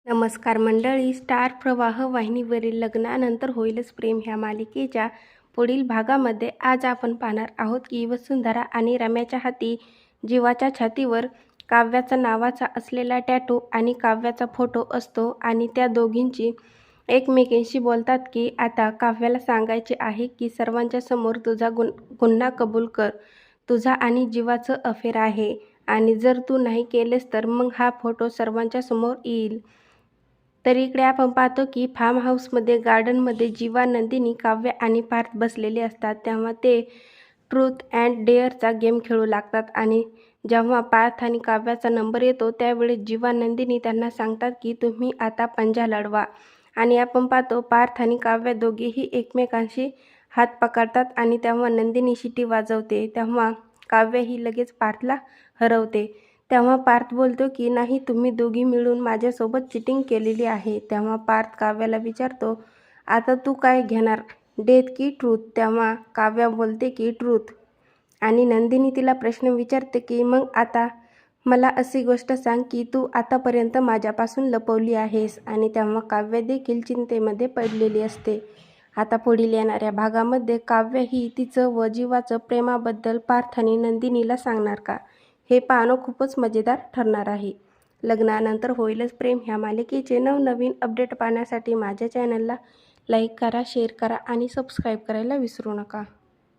नमस्कार मंडळी, स्टार प्रवाह वाहिनीवरील लग्नानंतर होईलच प्रेम ह्या मालिकेच्या पुढील भागामध्ये आज आपण पाहणार आहोत की वसुंधरा आणि रम्याच्या हाती जीवाच्या छातीवर काव्याचा नावाचा असलेला टॅटू आणि काव्याचा फोटो असतो आणि त्या दोघींची एकमेकींशी बोलतात की आता काव्याला सांगायचे आहे की सर्वांच्या समोर तुझा गुन्हा कबूल कर. तुझा आणि जीवाचं अफेअर आहे आणि जर तू नाही केलेस तर मग हा फोटो सर्वांच्या समोर येईल. तर इकडे आपण पाहतो की फार्म हाऊसमध्ये गार्डनमध्ये जीवा, नंदिनी, काव्य आणि पार्थ बसलेले असतात. तेव्हा ते ट्रूथ अँड डेअरचा गेम खेळू लागतात आणि जेव्हा पार्थ आणि काव्याचा नंबर येतो त्यावेळेस जीवा, नंदिनी त्यांना सांगतात की तुम्ही आता पंजा लढवा. आणि आपण पाहतो पार्थ आणि काव्य दोघेही एकमेकांशी हात पकडतात आणि तेव्हा नंदिनी शिटी वाजवते. तेव्हा काव्य ही लगेच पार्थला हरवते. तेव्हा पार्थ बोलतो की नाही, तुम्ही दोघी मिळून माझ्यासोबत चिटिंग केलेली आहे. तेव्हा पार्थ काव्याला विचारतो, आता तू काय घेणार, डेथ की ट्रूथ? तेव्हा काव्या बोलते की ट्रूथ. आणि नंदिनी तिला प्रश्न विचारते की मग आता मला अशी गोष्ट सांग की तू आतापर्यंत माझ्यापासून लपवली आहेस. आणि तेव्हा काव्य देखील चिंतेमध्ये पडलेली असते. आता पुढील येणाऱ्या भागामध्ये काव्य ही तिचं व जीवाचं प्रेमाबद्दल पार्थ आणि नंदिनीला सांगणार का, हे पाहणं खूपच मजेदार ठरणार आहे. लग्नानंतर होईलच प्रेम ह्या मालिकेचे नवनवीन अपडेट पाहण्यासाठी माझ्या चॅनलला लाईक करा, शेअर करा आणि सबस्क्राईब करायला विसरू नका.